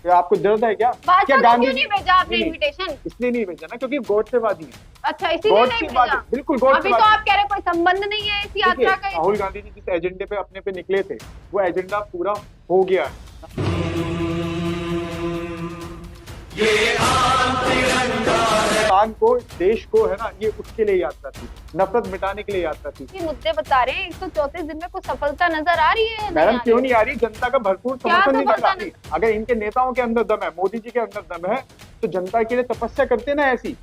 क्या आपको जरूरत है क्या? भाजपा क्या को गांधी क्यों नहीं भेजा आपने इनविटेशन? इसलिए नहीं भेजा ना क्योंकि गोडसेबाजी है। अच्छा, इसीलिए नहीं गोडसेबाजी, भेजा। बिल्कुल अभी तो गोडसेबाजी। आप कह रहे कोई संबंध नहीं है इस देखिए यात्रा का। राहुल गांधी जी जिस एजेंडे पे अपने पे निकले थे वो एजेंडा पूरा हो गया है। हिंदुस्तान को, देश को, है ना, ये उसके लिए यात्रा थी, नफरत मिटाने के लिए यात्रा थी। ये मुद्दे बता रहे हैं, 134 दिन में कुछ सफलता नजर आ रही है या नहीं मैडम आ क्यों रही? नहीं आ रही? जनता का भरपूर क्या समर्थन निकल सफलता रहा है। अगर इनके नेताओं के अंदर दम है, मोदी जी के अंदर दम है, तो जनता के लिए तपस्या करते ना ऐसी।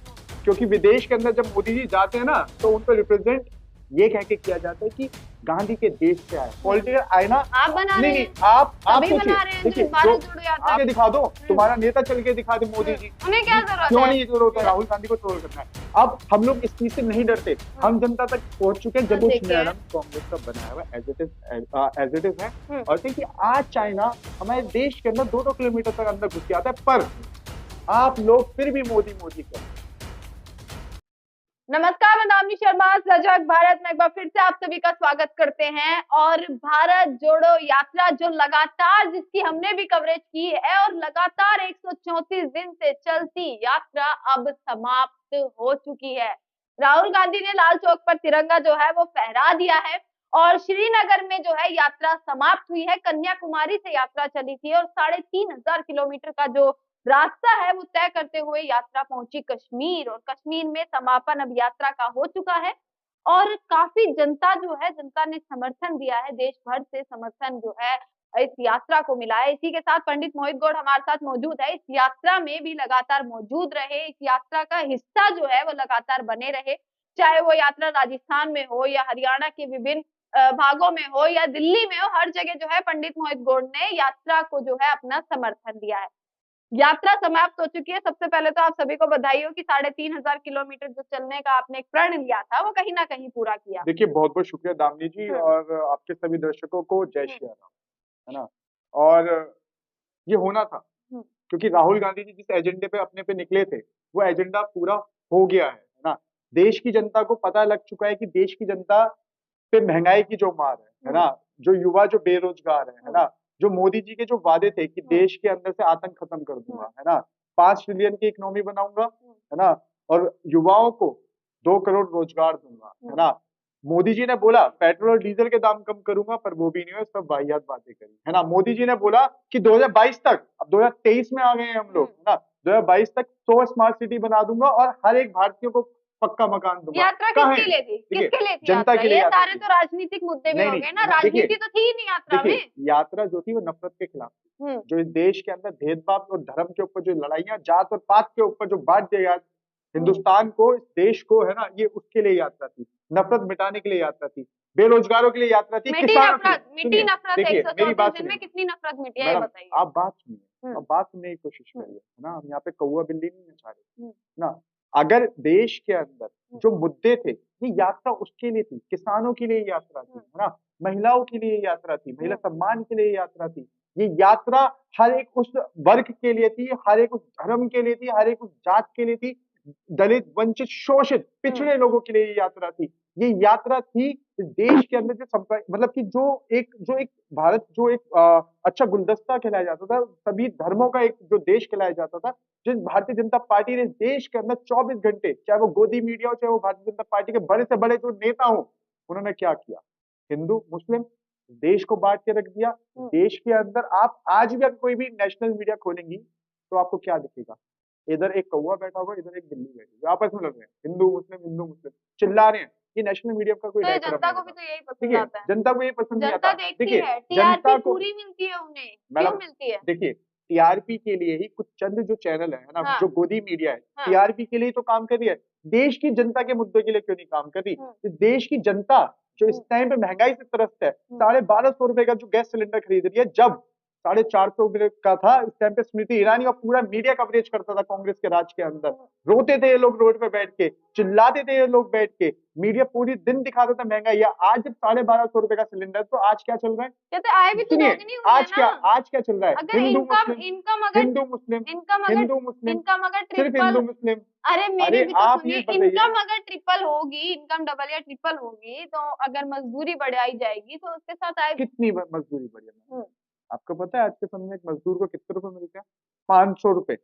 क्योंकि विदेश के अंदर जब मोदी जी जाते हैं ना तो उनको रिप्रेजेंट ये कह के किया जाता है कि गांधी के देश से आए। पॉलिटिकल आईना आप बना रहे नहीं, हैं, आप सभी सोचिए, बना रहे हैं। देखिए भारत जोड़ो यात्रा आगे दिखा दो, तुम्हारा नेता चल के दिखा दे मोदी जी। उन्हें क्या जरूरत क्यों है? नहीं जरूरत है? राहुल गांधी को ट्रोल करना है। अब हम लोग इस चीज से नहीं डरते, हम जनता तक पहुंच चुके हैं। जब देखिए। मैडम कांग्रेस का बनाया हुआ एज इट इज है। और देखिए आज चाइना हमारे देश के अंदर 2-2 किलोमीटर तक अंदर घुस जाता है, पर आप लोग फिर भी मोदी मोदी करते हैं। नमस्कार, मैं दामिनी शर्मा सजग भारत में एक बार फिर से आप सभी का स्वागत करते हैं। और भारत जोड़ो यात्रा जो लगातार, जिसकी हमने भी कवरेज की है, और लगातार 134 दिन से चलती यात्रा अब समाप्त हो चुकी है। राहुल गांधी ने लाल चौक पर तिरंगा जो है वो फहरा दिया है और श्रीनगर में जो है यात्रा समाप्त हुई है। कन्याकुमारी से यात्रा चली थी और 3,500 किलोमीटर का जो रास्ता है वो तय करते हुए यात्रा पहुंची कश्मीर, और कश्मीर में समापन अब यात्रा का हो चुका है। और काफी जनता जो है, जनता ने समर्थन दिया है, देश भर से समर्थन जो है इस यात्रा को मिला है। इसी के साथ पंडित मोहित गौड़ हमारे साथ मौजूद है, इस यात्रा में भी लगातार मौजूद रहे, इस यात्रा का हिस्सा जो है वो लगातार बने रहे, चाहे वो यात्रा राजस्थान में हो या हरियाणा के विभिन्न भागों में हो या दिल्ली में हो, हर जगह जो है पंडित मोहित गौड़ ने यात्रा को जो है अपना समर्थन दिया है। यात्रा समाप्त हो चुकी है। सबसे पहले तो आप सभी को बधाई हो कि 3,500 किलोमीटर जो चलने का आपने एक प्रण लिया था वो कहीं ना कहीं पूरा किया। देखिए बहुत बहुत शुक्रिया दामिनी जी, और आपके सभी दर्शकों को जय श्री राम, है ना। और ये होना था क्योंकि राहुल गांधी जी जिस एजेंडे पे अपने पे निकले थे वो एजेंडा पूरा हो गया है ना। देश की जनता को पता लग चुका है कि देश की जनता पे महंगाई की जो मार है ना, जो युवा जो बेरोजगार है ना, जो मोदी जी के जो वादे थे कि देश के अंदर से आतंक खत्म कर दूंगा, है ना, 5 ट्रिलियन की इकोनॉमी बनाऊंगा, है ना, और युवाओं को 2 करोड़ रोजगार दूंगा, है ना। मोदी जी ने बोला पेट्रोल और डीजल के दाम कम करूंगा, पर वो भी नहीं हुआ, सब वाहियात बातें करी, है ना। मोदी जी ने बोला कि 2022 तक, अब 2023 में आ गए हैं हम लोग, है ना, 2022 तक 100 स्मार्ट सिटी बना दूंगा और हर एक भारतीय को पक्का मकान दूंगा। यात्रा किसके लिए थी? किसके लिए थी जनता यात्रा? के लिए ये यात्रा सारे थी। तो राजनीतिक मुद्दे भी नहीं हो नहीं गए ना, देखिए, राजनीति तो थी ही नहीं यात्रा में। यात्रा जो थी वो नफरत के खिलाफ थी। जो इस देश के अंदर भेदभाव और धर्म के ऊपर जो लड़ाइयां, जात और पात के ऊपर जो बांट दिया गया हिंदुस्तान को, इस देश को, है ना, ये उसके लिए यात्रा थी, नफरत मिटाने के लिए यात्रा थी, बेरोजगारों के लिए यात्रा थी, किसानों के लिए। मिट्टी नफरत। देखिए मेरी बात 134 दिन में कितनी नफरत मिटी है ये मैडम, बताइए। आप बात सुनिए, अब बात सुनने की कोशिश करिए, है ना। हम यहाँ पे कौवा बिल्ली नहीं नचा रहे ना। अगर देश के अंदर जो मुद्दे थे, ये यात्रा उसके लिए थी, किसानों के लिए यात्रा थी, है ना, महिलाओं के लिए यात्रा थी, महिला सम्मान के लिए यात्रा थी। ये यात्रा हर एक उस वर्ग के लिए थी, हर एक उस धर्म के लिए थी, हर एक उस जात के लिए थी, दलित, वंचित, शोषित, पिछड़े लोगों के लिए ये यात्रा थी। ये यात्रा थी इस देश के अंदर जो मतलब कि जो एक भारत, जो एक अच्छा गुलदस्ता खिलाया जाता था, सभी धर्मों का एक जो देश खिलाया जाता था, जिस भारतीय जनता पार्टी ने देश के अंदर 24 घंटे, चाहे वो गोदी मीडिया हो, चाहे वो भारतीय जनता पार्टी के बड़े से बड़े जो नेता हो, उन्होंने क्या किया? हिंदू मुस्लिम देश को बांट के रख दिया। देश के अंदर आप आज भी अगर कोई भी नेशनल मीडिया खोलेंगी तो आपको क्या दिखेगा? इधर एक कौवा बैठा होगा, इधर एक बिल्ली बैठी होगी, आपस में लड़ रहे हैं, हिंदू मुस्लिम चिल्ला रहे हैं। ये नेशनल मीडिया का कोई तो कार्यक्रम जनता नहीं को भी होता। तो यही ठीक पसंद है, आता है। जनता को ये पसंद नहीं जनता आता। देखती देखिए है, जनता टीआरपी को पूरी मिलती है उन्हें। क्यों मैडम मिलती है? देखिए, टीआरपी के लिए ही कुछ चंद जो चैनल है ना, हाँ। जो गोदी मीडिया है, हाँ। टीआरपी के लिए तो काम कर रही है, देश की जनता के मुद्दे के लिए क्यों नहीं काम कर रही? इस देश की जनता जो इस टाइम पे महंगाई से त्रस्त है, 1250 रुपए का जो गैस सिलेंडर खरीद रही है, जब 450 का था इस टाइम पे, स्मृति ईरानी और पूरा मीडिया कवरेज करता था कांग्रेस के राज के अंदर, रोते थे ये लोग रोड पे बैठ के, चिल्लाते थे ये लोग बैठ के, मीडिया पूरी दिन दिखाता था महंगाई। आज जब 1250 रुपए का सिलेंडर, तो आज क्या चल रहा है? कहते आए भी तो सुनिए, दोगुनी हुई है ना। आज क्या चल रहा है? अगर हिंदू इनकम मुस्लिम, इनकम अगर हिंदू मुस्लिम, इनकम अगर हिंदू मुस्लिम, इनकम अगर सिर्फ ट्रिपल, हिंदू मुस्लिम। अरे मेरी अरे भी तो आप सुनिए, ये बताइए, इनकम अगर ट्रिपल होगी, इनकम डबल या ट्रिपल होगी, तो अगर मजदूरी बढ़ाई जाएगी तो उसके साथ आए। कितनी मजदूरी बढ़ी है? आपको पता है आज के समय में एक मजदूर को कितने रुपए मिलते हैं? 500 रुपए।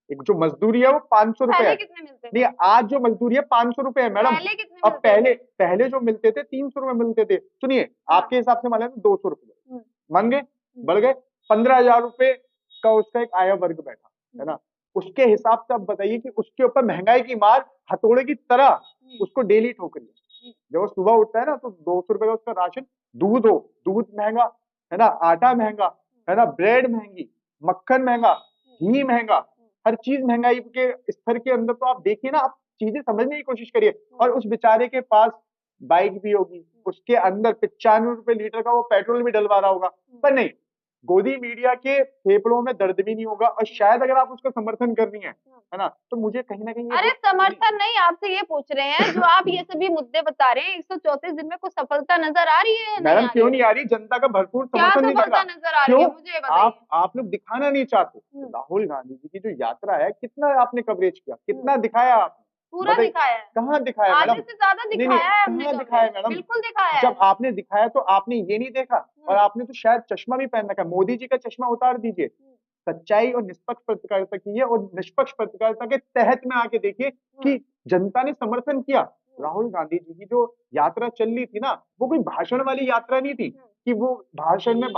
एक जो मजदूरी है वो 500 रुपए पहले है। कितने मिलते थे? नहीं, आज जो मजदूरी है 500 रुपए है मैडम। पहले कितने अब मिलते थे? पहले जो मिलते थे 300 रुपए मिलते थे। सुनिए, हाँ। आपके हिसाब से मान लें तो 200 रुपए मान गए, हम्म। बढ़ गए 15,000 रुपए का उसका एक आय वर्ग बैठा है ना। उसके हिसाब से आप बताइए कि उसके ऊपर महंगाई की मार हथौड़े की तरह उसको डेली ठोक रही है। जब वो सुबह उठता है ना तो 200 रुपए का उसका राशन, दूध महंगा है ना, आटा महंगा है ना, ब्रेड महंगी, मक्खन महंगा, घी महंगा, हर चीज महंगाई के स्तर के अंदर। तो आप देखिए ना, आप चीजें समझने की कोशिश करिए। और उस बेचारे के पास बाइक भी होगी, उसके अंदर 95 रुपए लीटर का वो पेट्रोल भी डलवा रहा होगा, पर नहीं, गोदी मीडिया के फेफड़ों में दर्द भी नहीं होगा। और शायद अगर आप उसका समर्थन कर रही हैं है ना, तो मुझे कहीं ना कहीं अरे समर्थन नहीं, आपसे ये पूछ रहे हैं जो आप ये सभी मुद्दे बता रहे हैं, 134 दिन में कुछ सफलता नजर आ रही है? मैडम क्यों नहीं आ रही? जनता का भरपूर क्या समर्थन नहीं दिख सफलता रहा। नजर आ रही है, क्यों? मुझे बताइए। आप लोग दिखाना नहीं चाहते। राहुल गांधी जी की जो यात्रा है, कितना आपने कवरेज किया, कितना दिखाया आपने? पूरा बताइए, दिखाया है, कहाँ दिखाया मैडम? आधे से ज्यादा नहीं दिखाया है हमने कहाँ coverage। दिखाया मैडम? बिल्कुल दिखाया है। जब आपने दिखाया तो आपने ये नहीं देखा, और आपने तो शायद चश्मा भी पहन रखा है। मोदी जी का चश्मा उतार दीजिए, सच्चाई और निष्पक्ष पत्रकारिता कीजिए, और निष्पक्ष पत्रकारिता के तहत में आके देखिए कि जनता ने समर्थन किया। राहुल गांधी जी की जो यात्रा चल रही थी ना, वो कोई भाषण वाली यात्रा नहीं थी कि वो भाषण में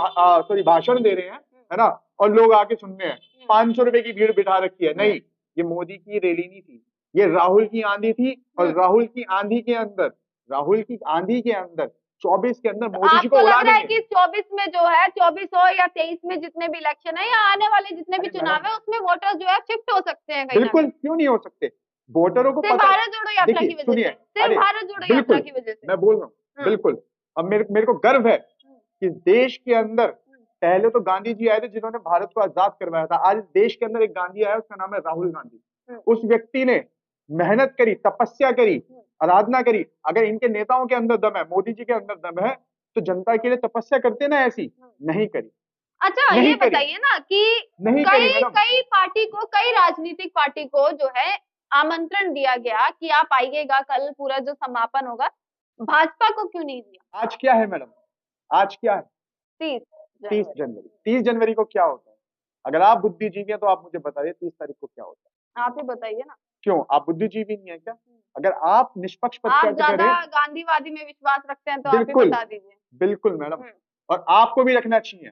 भाषण दे रहे हैं है ना, और लोग आके सुन रहे हैं। 500 रुपए की भीड़ बिठा रखी है, नहीं, ये मोदी की रैली नहीं थी, ये राहुल की आंधी थी। और राहुल की आंधी के अंदर 24 के अंदर मोदी जी को आपको उड़ा लग रहा है देंगे। कि 24 में जो है, 24 हो या 23 में जितने भी इलेक्शन है या आने वाले जितने भी चुनाव है, उसमें वोटर जो है शिफ्ट हो सकते हैं कहीं ना बिल्कुल, कहीं? क्यों नहीं हो सकते? वोटरों को सिर्फ पता, भारत जोड़ो यात्रा की देखिए वजह सुनिए, से, सिर्फ अरे भारत जोड़ो यात्रा की वजह से। मैं बोल रहा हूँ बिल्कुल। अब मेरे को गर्व है कि देश के अंदर पहले तो गांधी जी आए थे जिन्होंने भारत को आजाद करवाया था। आज देश के अंदर एक गांधी आया, उसका नाम है राहुल गांधी। उस व्यक्ति ने मेहनत करी, तपस्या करी, आराधना करी। अगर इनके नेताओं के अंदर दम है, मोदी जी के अंदर दम है, तो जनता के लिए तपस्या करते ना ऐसी नहीं करी। अच्छा ये बताइए ना कि कई पार्टी को, कई राजनीतिक पार्टी को जो है आमंत्रण दिया गया कि आप आइएगा, कल पूरा जो समापन होगा, भाजपा को क्यों नहीं दिया? आज क्या है मैडम? आज क्या है? 30 जनवरी। 30 जनवरी को क्या होता है? अगर आप बुद्धिजीवी हैं तो आप मुझे बताइए 30 तारीख को क्या होता है? आप ही बताइए ना। क्यों, आप बुद्धिजीवी नहीं है क्या? अगर आप निष्पक्ष आप पत्रकारिता ज्यादा करें, गांधीवादी में विश्वास रखते हैं तो आप ही बिल्कुल बता दीजिए। बिल्कुल मैडम, और आपको भी रखना चाहिए।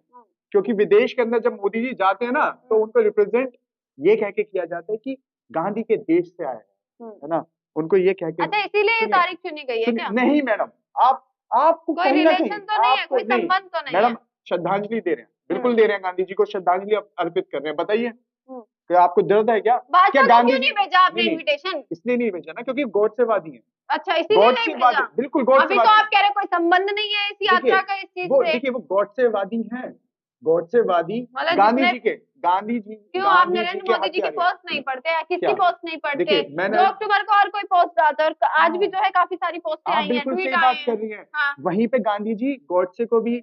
क्योंकि विदेश के अंदर जब मोदी जी जाते हैं ना, तो उनको रिप्रेजेंट ये कह के किया जाता है कि गांधी के देश से आए हैं, है ना, उनको ये कह के। अच्छा इसीलिए ये तारीख चुनी गई है क्या? नहीं मैडम, आपको कोई कहीं ना रिलेशन कहीं तो नहीं है, आपको कोई नहीं, संबंध तो नहीं मैडम है? श्रद्धांजलि दे रहे हैं, बिल्कुल दे रहे हैं, गांधी जी को श्रद्धांजलि अर्पित कर रहे हैं। बताइए, क्या आपको दर्द है क्या? भाजपा को गांधी क्यों नहीं भेजा आपने नहीं, इनविटेशन? इसलिए नहीं भेजा ना क्योंकि गॉडसेवादी है। अच्छा इसीलिए नहीं भेजा? बिल्कुल अभी तो गॉडसेवादी आप कह रहे कोई संबंध नहीं है इस यात्रा का इस चीज से। देखिए वो गॉडसेवादी हैं, गॉडसेवादी मतलब गांधी जितने जी के, गांधी जी, क्यों आप गांधी जी नरेंद्र के मोदी जी की हत्यारे। पोस्ट नहीं पढ़ते हैं? किसकी क्या? पोस्ट नहीं पढ़ते? देखिए, मैंने 2 अक्टूबर को और कोई पोस्ट डालता है, और आज भी जो है काफी सारी पोस्टें आप आई हैं, बिल्कुल ट्वीट सही आए बात हैं। कर रही हैं। हाँ। वहीं पे गांधी जी गॉडसे को भी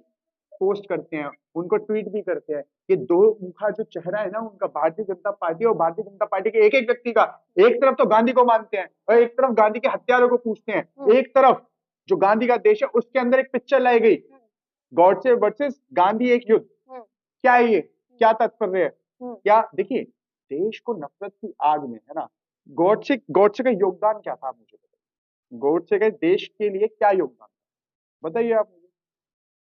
पोस्ट करते हैं, उनको ट्वीट भी करते हैं। ये दो मुखा जो चेहरा है ना उनका, भारतीय जनता पार्टी और भारतीय जनता पार्टी के एक एक व्यक्ति का, एक तरफ तो गांधी को मानते हैं और एक तरफ गांधी के हत्यारों को पूछते हैं। एक तरफ जो गांधी का देश है उसके अंदर एक पिक्चर लाई गई, गॉडसे वर्सेस गांधी एक युद्ध। क्या है ये? क्या तात्पर्य है? क्या? देखिए, देश को नफरत की आग में है ना, गॉडसे का योगदान क्या था मुझे बताइए। गॉडसे का देश के लिए क्या योगदान था बताइए आप मुझे।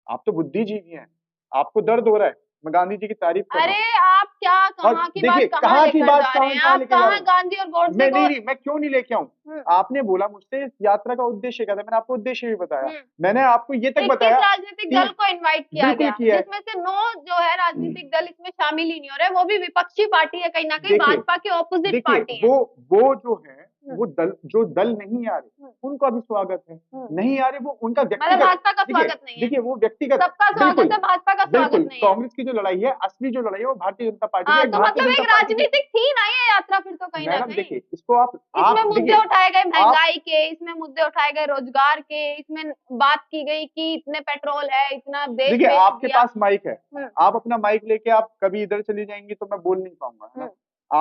आप तो बुद्धिजीवी हैं, आपको दर्द हो रहा है, मैं गांधी जी की तारीफ कर रहा हूँ। अरे आप क्या कहाँ की बात कहाँ लेकर जा रहे हैं? आप कहाँ गांधी और गॉडसे को? मैं क्यों नहीं लेके आऊं? आपने बोला मुझसे इस यात्रा का उद्देश्य क्या था, मैंने आपको उद्देश्य भी बताया। मैंने आपको ये तक बताया राजनीतिक दल को इनवाइट किया बिल्कुल गया, किया है। जिसमें से 9 जो है राजनीतिक दल इसमें शामिल ही नहीं हो रहे, वो भी विपक्षी पार्टी है, कहीं ना कहीं भाजपा के ऑपोजिट पार्टी है। वो जो है वो दल नहीं आ रहे उनका भी स्वागत है, नहीं आ रहे वो उनका व्यक्तिगत, भाजपा का स्वागत नहीं है। देखिए वो व्यक्तिगत, सबका स्वागत है, भाजपा का स्वागत नहीं है। कांग्रेस की जो लड़ाई है, असली जो लड़ाई है वो भारतीय जनता पार्टी की। तो मतलब एक राजनीतिक थी ना ये यात्रा फिर तो कहीं ना कहीं। देखिए इसको आप इसमें मुद्दे उठाए गए महंगाई के, इसमें मुद्दे उठाए गए रोजगार के, इसमें बात की गई कि इतने पेट्रोल है, इतना देश। देखिए आपके पास माइक है, आप अपना माइक लेके आप कभी इधर चली जाएंगी तो मैं बोल नहीं पाऊंगा, है ना।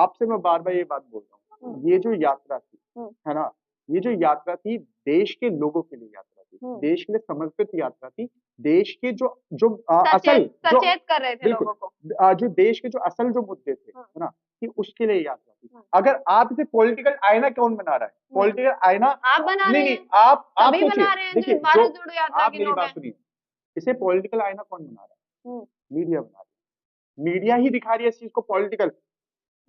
आपसे मैं बार बार ये बात बोल रहा हूँ, ये जो यात्रा थी है ना, ये जो यात्रा थी देश के लोगों के लिए यात्रा थी, देश के लिए समर्पित यात्रा थी। देश के जो जो असल जो सचेत कर रहे थे लोगों को, जो देश के जो असल जो मुद्दे थे, है ना, कि उसके लिए यात्रा थी। अगर आप इसे पॉलिटिकल आईना कौन बना रहा है? पॉलिटिकल आईना आप बना रहे हैं। नहीं, आप सभी सोचिए, बना रहे हैं देखिए, जो भारत जोड़ो यात्रा आप के मेरी लोग बात हैं। सुनिए, इसे पॉलिटिकल आईना कौन बना रहा है? मीडिया बना रही है। मीडिया ही दिखा रही है इस चीज को पॉलिटिकल,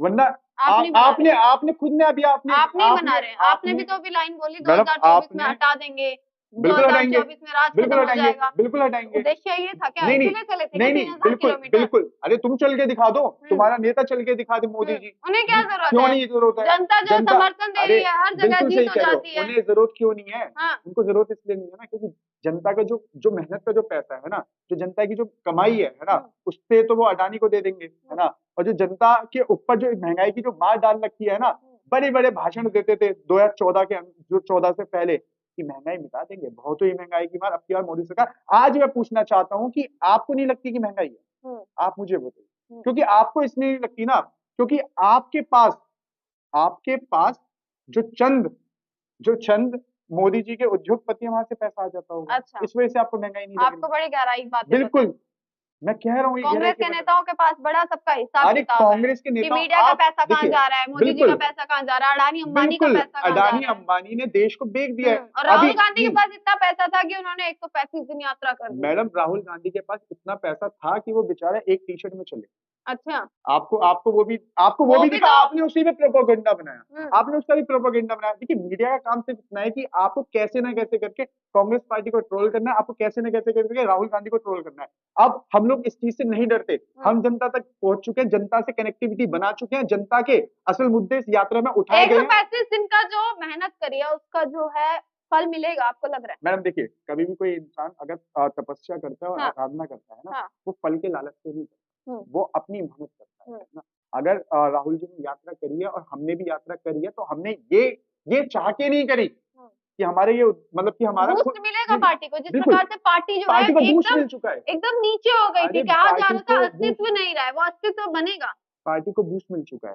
वरना आपने खुद ने अभी आपने बना रहे हैं। आपने भी तो अभी लाइन बोली मैडम 2024 में हटा देंगे, बिल्कुल हटाएंगे, 2024 में राज बिल्कुल खत्म हो हटाएंगे, जाएगा। बिल्कुल हटाएंगे। उद्देश्य ये था क्या? नहीं इसीलिए चले थे नहीं क्या नहीं, 3000 बिल्कुल किलोमीटर? बिल्कुल, अरे तुम चल के दिखा दो, तुम्हारा नेता चल के दिखा दे, मोदी जी। उन्हें क्या जरूरत क्यों है? नहीं जरूरत है? जनता जो समर्थन दे रही है हर जगह बिल्कुल सही जीत हो कह रहे हो, जाती है। उन्हें जरूरत क्यों नहीं है? हाँ। उनको जरूरत इसलिए नहीं है ना, क्योंकि जनता का जो जो मेहनत का जो पैसा है ना, जो जनता की जो कमाई है ना, उससे तो वो अडानी को दे देंगे, है ना। और जो जनता के ऊपर जो महंगाई की जो मार डाल रखी है ना, बड़े बड़े भाषण देते थे 2014 के जो 14 से पहले कि महंगाई मिटा देंगे, बहुत हुई महंगाई की मार, अब की बार मोदी सरकार। आज मैं पूछना चाहता हूँ कि आपको नहीं लगती कि महंगाई है? आप मुझे बताइए, क्योंकि आपको इसलिए नहीं लगती ना, क्योंकि आपके पास जो चंद मोदी जी के उद्योगपति वहां से पैसा आ जाता होगा। अच्छा। इस वजह से आपको महंगाई नहीं लग रही। आपको बड़ी गहराई बात बिल्कुल, मैं कह रहा हूँ कांग्रेस के नेताओं के पास बड़ा सबका हिसाब अरे किताब है कांग्रेस के कि नेता, मीडिया का पैसा कहाँ जा रहा है, मोदी जी का पैसा कहाँ जा रहा है, अडानी अंबानी का बिल्कुल, पैसा कहाँ जा रहा अडानी है। अंबानी ने देश को बेच दिया है। और राहुल गांधी के पास इतना पैसा था कि उन्होंने 135 दिन यात्रा कर दी। मैडम राहुल गांधी के पास इतना पैसा था कि वो बेचारा एक टी शर्ट में चले। अच्छा, आपको वो भी दिखा, आपने उसी में प्रोपेगेंडा बनाया, आपने उसका भी प्रोपेगेंडा बनाया। देखिए मीडिया का काम सिर्फ इतना है कि आपको कैसे ना कैसे करके कांग्रेस पार्टी को ट्रोल करना है, आपको कैसे ना कैसे करके राहुल गांधी को ट्रोल करना है। अब हम लोग इस चीज से नहीं डरते, हम जनता तक पहुंच चुके हैं, जनता से कनेक्टिविटी बना चुके हैं, जनता के असल मुद्दे इस यात्रा में उठाए गए हैं। 135 दिन का जो मेहनत करी है उसका जो है फल मिलेगा, आपको लग रहा है? मैडम देखिए, कभी भी कोई इंसान अगर तपस्या करता है और आराधना करता है ना, वो फल के लालच से नहीं करता, वो अपनी मेहनत करता है ना। अगर राहुल जी ने यात्रा करी है और हमने भी यात्रा करी है, तो हमने ये चाह के नहीं करी कि हमारे ये मतलब कि हमारा बूस्ट मिलेगा पार्टी को, जिस प्रकार से पार्टी जो है बूस्ट मिल चुका है, एकदम नीचे हो गई थी, कहा जा रहा था अस्तित्व नहीं रहा है, वो अस्तित्व बनेगा। पार्टी को बूस्ट मिल चुका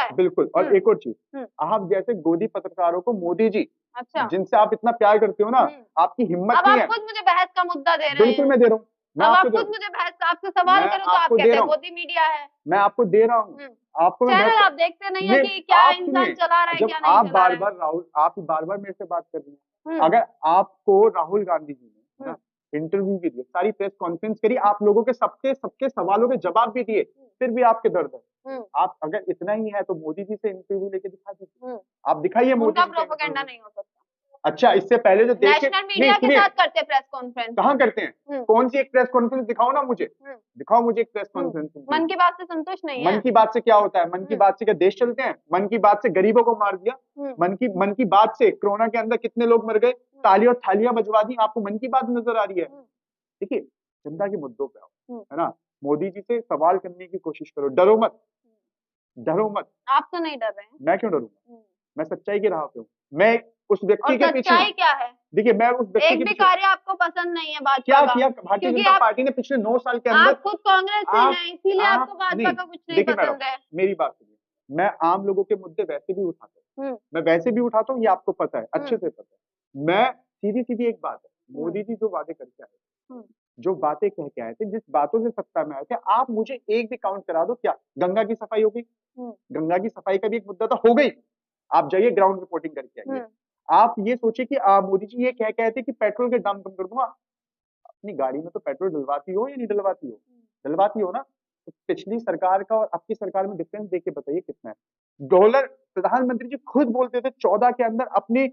है, बिल्कुल। और एक और चीज, आप जैसे गोदी पत्रकारों को मोदी जी, अच्छा, जिनसे आप इतना प्यार करते हो ना, आपकी हिम्मत नहीं है। अब आप खुद मुझे बहस का मुद्दा दे रहे हैं। बिल्कुल मैं दे रहा हूँ, आप खुद मुझे बहस का, आपसे सवाल करूं तो आप कहते हैं मोदी मीडिया है। मैं आपको दे रहा हूँ, आपको चैनल आप देखते नहीं है कि क्या इंसान चला रहा है, क्या नहीं आप चला रहा है। आप बार बार मेरे से बात कर रही हैं। अगर आपको राहुल गांधी जी ने इंटरव्यू भी दिए, सारी प्रेस कॉन्फ्रेंस करी, आप लोगों के सबके सवालों के जवाब भी दिए, फिर भी आपके दर्द है। आप अगर इतना ही है तो मोदी जी से इंटरव्यू लेके दिखा दीजिए, आप दिखाइए मोदी जी। प्रोपेगेंडा नहीं हो सकता। अच्छा, इससे पहले जो देश नेशनल मीडिया के साथ करते हैं प्रेस कॉन्फ्रेंस, कहाँ करते हैं? कौन सी एक प्रेस कॉन्फ्रेंस दिखाओ ना मुझे, दिखाओ मुझे एक प्रेस कॉन्फ्रेंस। मन की बात से संतुष्ट नहीं है। मन की बात से क्या होता है? मन की बात से क्या देश चलते हैं? मन की बात से गरीबों को मार दिया, मन की बात से कोरोना के अंदर कितने लोग मर गए, ताली और थालियां बजवा दी, आपको मन की बात नजर आ रही है? देखिए, जनता के मुद्दों पे आओ, है ना। मोदी जी से सवाल करने की कोशिश करो, डरो मत, डरो मत। आप तो नहीं डर रहे हैं? मैं क्यों डरूंगा? मैं सच्चाई की राह पे हूँ, मैं उस व्यक्ति के पीछे। सच्चाई क्या है? देखिए, मैं उस व्यक्ति के पीछे। एक भी कार्य आपको पसंद नहीं है भाजपा का? क्या किया भारतीय जनता पार्टी ने पिछले 9 साल के अंदर? आप खुद कांग्रेस से हैं, इसीलिए आपको भाजपा का कुछ नहीं पसंद है। मेरी बात सुनिए, मैं आम लोगों के मुद्दे वैसे भी उठाता हूँ, मैं वैसे भी उठाता हूँ, ये आपको पता है, अच्छे से पता है। मैं सीधी एक बात है, मोदी जी जो वादे करके आए, जो बातें कह के आए थे, जिस बातों से सत्ता में आए थे, आप मुझे एक भी काउंट करा दो। क्या गंगा की सफाई हो गई? गंगा की सफाई का भी एक मुद्दा तो हो गई, आप जाइए ग्राउंड रिपोर्टिंग करके आइए। आप ये सोचिए कि मोदी जी ये कह के आए थे कि पेट्रोल के दाम कम कर दूंगा। अपनी गाड़ी में तो पेट्रोल डलवाती हो या नहीं डलवाती हो? डलवाती हो ना। तो पिछली सरकार का और अब की सरकार में डिफरेंस देख के बताइए कितना है। डॉलर, प्रधानमंत्री जी खुद बोलते थे 14 के अंदर, अपने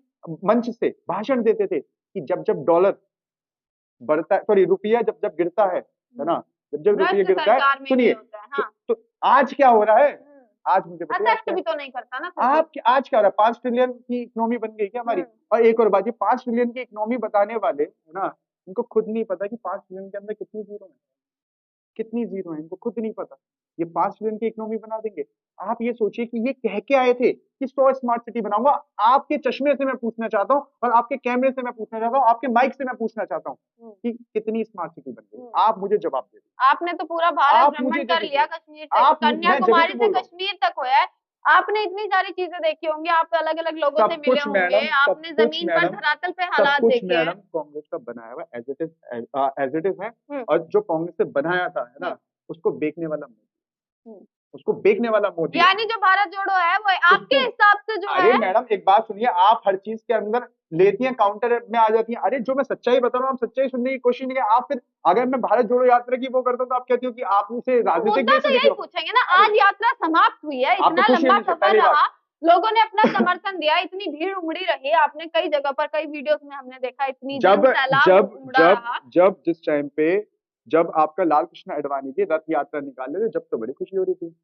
मंच से भाषण देते थे कि जब जब डॉलर बढ़ता है, सॉरी रुपया जब जब गिरता है ना, जब जब रुपया गिरता है, सुनिए, तो आज क्या हो रहा है? आज मुझे बताइए, भी तो नहीं करता ना। आज क्या हो रहा है? 5 ट्रिलियन की इकोनॉमी बन गई क्या हमारी? और एक और बात, ये 5 ट्रिलियन की इकोनॉमी बताने वाले, है ना, इनको खुद नहीं पता कि 5 ट्रिलियन के अंदर कितनी जीरो है, कितनी जीरो है, इनको खुद नहीं पता। ये 5 ट्रिलियन की इकोनॉमी बना देंगे। आप ये सोचिए कि ये कह के आए थे कि 100 स्मार्ट सिटी बनाऊंगा। आपके चश्मे से मैं पूछना चाहता हूँ और आपके कैमरे से मैं पूछना चाहता हूँ, आपके माइक से मैं पूछना चाहता हूँ कि कितनी स्मार्ट सिटी बन गई? आप मुझे जवाब दे दीजिए। आपने तो पूरा भारत भ्रमण कर लिया, कश्मीर से कन्याकुमारी से कश्मीर तक हुआ है, आपने इतनी सारी चीजें देखी होंगी, आप अलग अलग लोगों से सब मिले कुछ होंगे, मैडम, सब आपने कुछ जमीन पर मैडम, धरातल पे सब हालात कुछ देखे हैं। मैडम कांग्रेस का बनाया हुआ एज इट इज है। हम्म, और जो कांग्रेस से बनाया था है ना, हम्म, उसको बेचने वाला मोदी, हम्म। उसको बेचने वाला मोदी है। यानी जो भारत जोड़ो है वो आपके उसको, हिसाब से जो अरे है। मैडम एक बात सुनिए, आप हर चीज के अंदर लेती हैं, काउंटर में आ जाती हैं। अरे जो मैं सच्चाई बता रहा हूँ, आप सच्चाई सुनने की कोशिश नहीं है। आप फिर अगर मैं भारत जोड़ो यात्रा की वो करता हूँ तो आप कहती हो कि आप इसे तो राजनीतिक मुद्दा वे तो से देख यही लो। पूछेंगे ना, अरे आज यात्रा समाप्त हुई है, आपको इतना खुशी लंबा होनी चाहिए सफर पहली रहा, बात। लोगों ने अपना समर्थन दिया, इतनी भीड़ उमड़ी रही, आपने कई जगह पर कई वीडियोस में हमने देखा इतनी जब जन सैलाब जब उमड़ा जब रहा। जब जिस टाइम पे जब आपका लाल कृष्ण आडवाणी जी रथ यात्रा निकाले थे, जब तो बड़ी खुशी हो रही थी,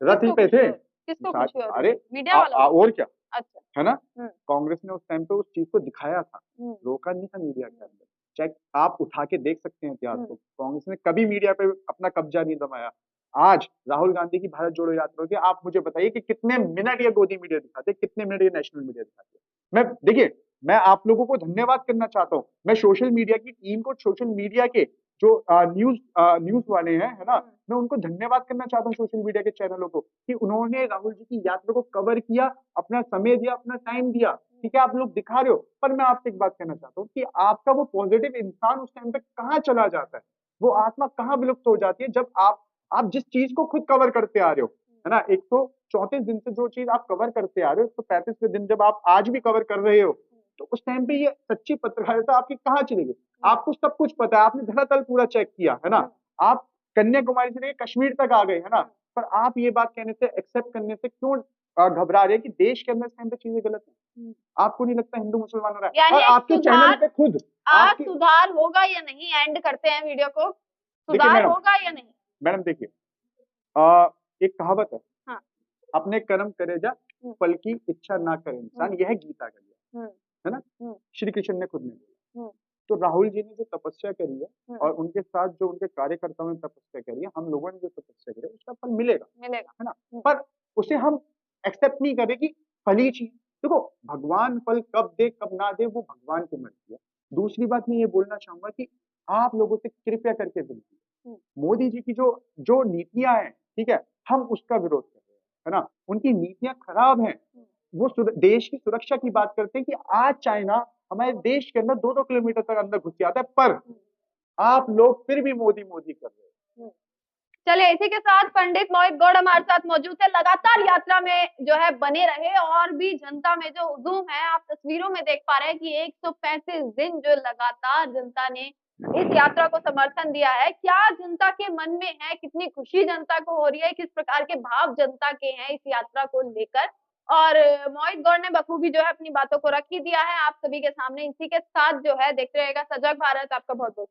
रथ ही किसको पे खुशी थे। हो रही, किसको खुशी हो रही अरे थी, मीडिया वालों को? और क्या, अच्छा। है ना। हम्म, कांग्रेस ने उस टाइम पे उस चीज को दिखाया था, हम्म, रोका नहीं था मीडिया के अंदर। चाहे आप उठा के देख सकते हैं इतिहास को, हम्म, कांग्रेस ने कभी मीडिया पे अपना कब्जा नहीं जमाया। आज राहुल गांधी की भारत जोड़ो यात्रा होती है, आप मुझे बताइए कि कितने मिनट ये गोदी मीडिया दिखाते हैं, कितने मिनट ये नेशनल मीडिया दिखाते हैं। मैं देखिए, मैं आप लोगों को धन्यवाद करना चाहता हूँ, मैं सोशल मीडिया की टीम को, सोशल मीडिया के जो न्यूज वाले हैं, है ना, मैं उनको धन्यवाद करना चाहता हूँ, सोशल मीडिया के चैनलों को, कि उन्होंने राहुल जी की यात्रा को कवर किया, अपना समय दिया, अपना टाइम दिया। ठीक है, आप लोग दिखा रहे हो, पर मैं आपसे एक बात कहना चाहता हूँ कि आपका वो पॉजिटिव इंसान उस टाइम पे कहाँ चला जाता है, वो आत्मा कहाँ विलुप्त हो जाती है, जब आप जिस चीज को खुद कवर करते आ रहे हो, है ना, 134 दिन से जो चीज आप कवर करते आ रहे हो, 135वें दिन जब आप आज भी कवर कर रहे हो, तो उस टाइम पे ये सच्ची पत्रकारिता आपकी कहाँ चली गई? आपको सब कुछ पता है, आपने धरातल पूरा चेक किया, है ना, आप कन्याकुमारी से लेकर कश्मीर तक आ गए, है ना, पर आप ये बात कहने से, एक्सेप्ट करने से क्यों घबरा रहे हैं कि देश के अंदर इस टाइम पे चीजें गलत हैं? आपको नहीं लगता हिंदू मुसलमान हो रहा है? यानी और एक आपके चैनल सुधार, पे खुद आज आपके, सुधार होगा या नहीं, एंड करते हैं वीडियो को, देखिए सुधार होगा या नहीं? मैडम देखिए, आ, एक कहावत है, हाँ। अपने कर्म करे जा, हम्म, फल की इच्छा ना करे इंसान, यह है गीता का नियम, हम्म, है ना। हम्म, श्री कृष्ण ने खुद ने बोला। हम्म, तो राहुल जी ने जो तपस्या करी है, हम्म, और उनके साथ जो उनके कार्यकर्ताओं ने तपस्या करी है, हम लोगों ने जो तपस्या करी है, उसका फल मिलेगा, मिलेगा। है ना। पर उसे हम एक्सेप्ट नहीं करें कि फल ही चाहिए। देखो, भगवान फल कब दे कब ना दे वो भगवान की मर्जी है। दूसरी बात मैं ये बोलना चाहूंगा कि आप लोगों से कृपया करके विनती है, मोदी जी की जो जो नीतियां हैं, ठीक है, हम उसका विरोध कर रहे हैं, है ना, उनकी नीतियां खराब हैं। वो देश की सुरक्षा की बात करते हैं कि आज चाइना हमारे देश के अंदर 2-2 किलोमीटर तक अंदर घुस जाता है, पर आप लोग फिर भी मोदी मोदी कर रहे हैं। चलिए, इसी के साथ पंडित मोहित गौड़ हमारे साथ मौजूद थे, लगातार यात्रा में जो है बने रहे, और भी जनता में जो हुजूम है, आप तस्वीरों में देख पा रहे हैं कि 135 दिन जो लगातार जनता ने इस यात्रा को समर्थन दिया है। क्या जनता के मन में है, कितनी खुशी जनता को हो रही है, किस प्रकार के भाव जनता के हैं इस यात्रा को लेकर, और मोहित गौड़ ने बखूबी जो है अपनी बातों को रख ही दिया है आप सभी के सामने। इसी के साथ जो है देखते रहेगा सजग भारत। आपका बहुत बहुत